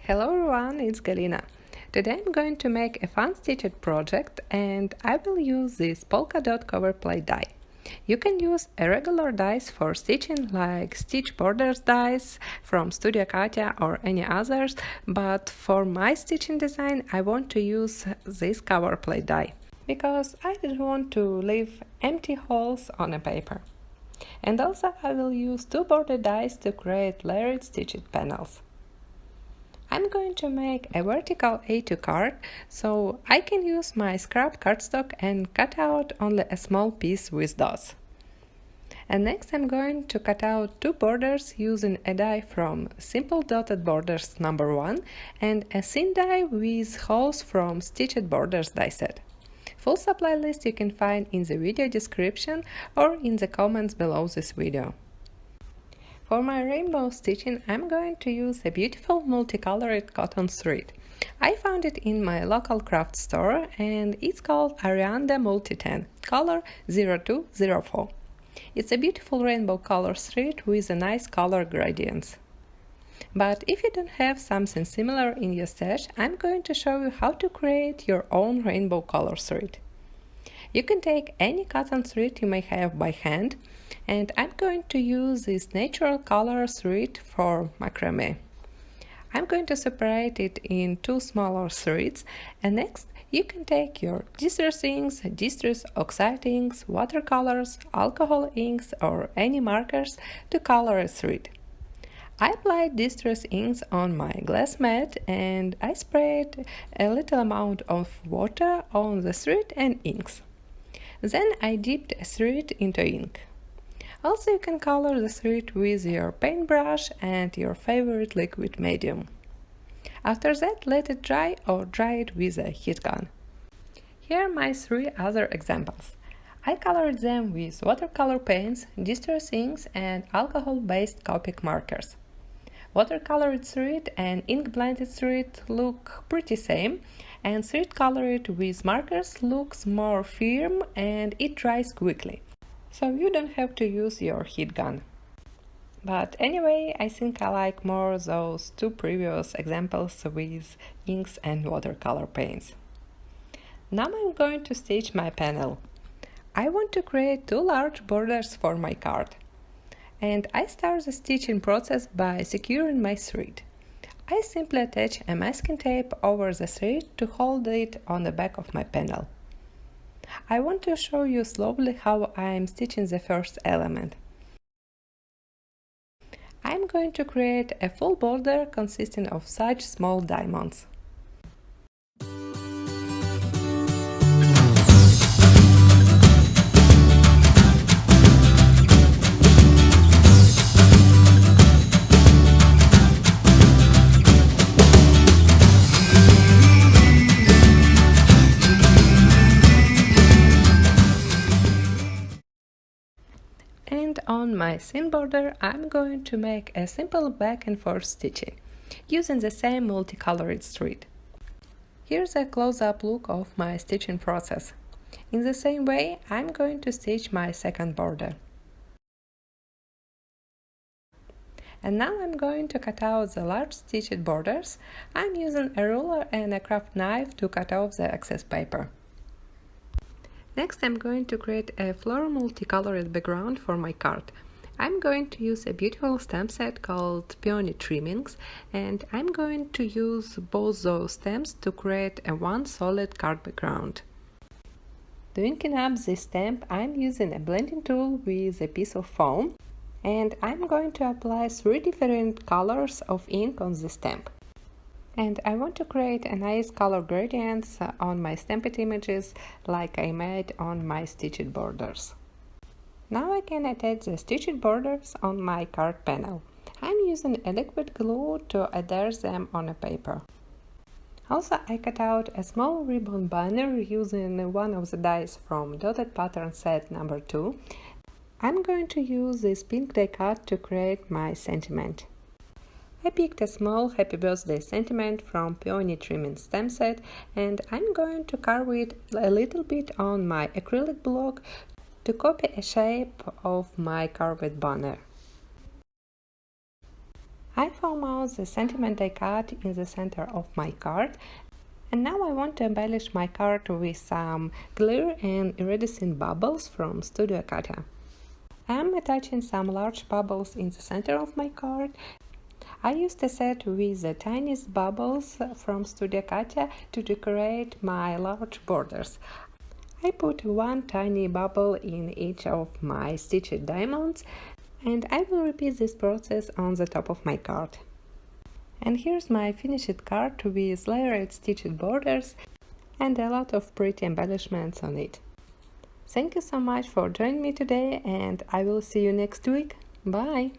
Hello everyone, it's Galina. Today I'm going to make a fun stitched project and I will use this polka dot cover plate die. You can use a regular dies for stitching like Stitch Borders dies from Studio Katia or any others, but for my stitching design I want to use this cover plate die because I don't want to leave empty holes on a paper. And also I will use two border dies to create layered stitched panels. I'm going to make a vertical A2 card, so I can use my scrap cardstock and cut out only a small piece with dots. And next I'm going to cut out two borders using a die from Simple Dotted Borders number 1 and a thin die with holes from Stitched Borders die set. Full supply list you can find in the video description or in the comments below this video. For my rainbow stitching, I'm going to use a beautiful multicolored cotton thread. I found it in my local craft store and it's called Arianda Multi 10, color 0204. It's a beautiful rainbow color thread with a nice color gradients. But if you don't have something similar in your stash, I'm going to show you how to create your own rainbow color thread. You can take any cotton thread you may have by hand, and I'm going to use this natural color thread for macrame. I'm going to separate it in two smaller threads, and next you can take your distress inks, distress oxide inks, watercolors, alcohol inks or any markers to color a thread. I applied distress inks on my glass mat and I sprayed a little amount of water on the thread and inks. Then I dipped a thread into ink. Also you can color the thread with your paintbrush and your favorite liquid medium. After that let it dry or dry it with a heat gun. Here are my three other examples. I colored them with watercolor paints, distress inks and alcohol-based Copic markers. Watercolored thread and ink-blended thread look pretty same, and thread colored with markers looks more firm and it dries quickly, so you don't have to use your heat gun. But anyway, I think I like more those two previous examples with inks and watercolor paints. Now I'm going to stitch my panel. I want to create two large borders for my card. And I start the stitching process by securing my thread. I simply attach a masking tape over the thread to hold it on the back of my panel. I want to show you slowly how I am stitching the first element. I am going to create a full border consisting of such small diamonds. And on my thin border I'm going to make a simple back and forth stitching, using the same multicolored thread. Here's a close-up look of my stitching process. In the same way I'm going to stitch my second border. And now I'm going to cut out the large stitched borders. I'm using a ruler and a craft knife to cut off the excess paper. Next I'm going to create a floral multicolored background for my card. I'm going to use a beautiful stamp set called Peony Trimmings, and I'm going to use both those stamps to create a one solid card background. To inking up this stamp I'm using a blending tool with a piece of foam, and I'm going to apply three different colors of ink on the stamp. And I want to create a nice color gradients on my stamped images like I made on my stitched borders. Now I can attach the stitched borders on my card panel. I'm using a liquid glue to adhere them on a paper. Also I cut out a small ribbon banner using one of the dies from Dotted Pattern set number 2. I'm going to use this pink die cut to create my sentiment. I picked a small happy birthday sentiment from Peony Trimmings stamp set and I'm going to carve it a little bit on my acrylic block to copy a shape of my carved banner. I foam out the sentiment die cut in the center of my card, and now I want to embellish my card with some clear and iridescent bubbles from Studio Katia. I am attaching some large bubbles in the center of my card. I used a set with the tiniest bubbles from Studio Katia to decorate my large borders. I put one tiny bubble in each of my stitched diamonds, and I will repeat this process on the top of my card. And here's my finished card with layered stitched borders and a lot of pretty embellishments on it. Thank you so much for joining me today, and I will see you next week. Bye!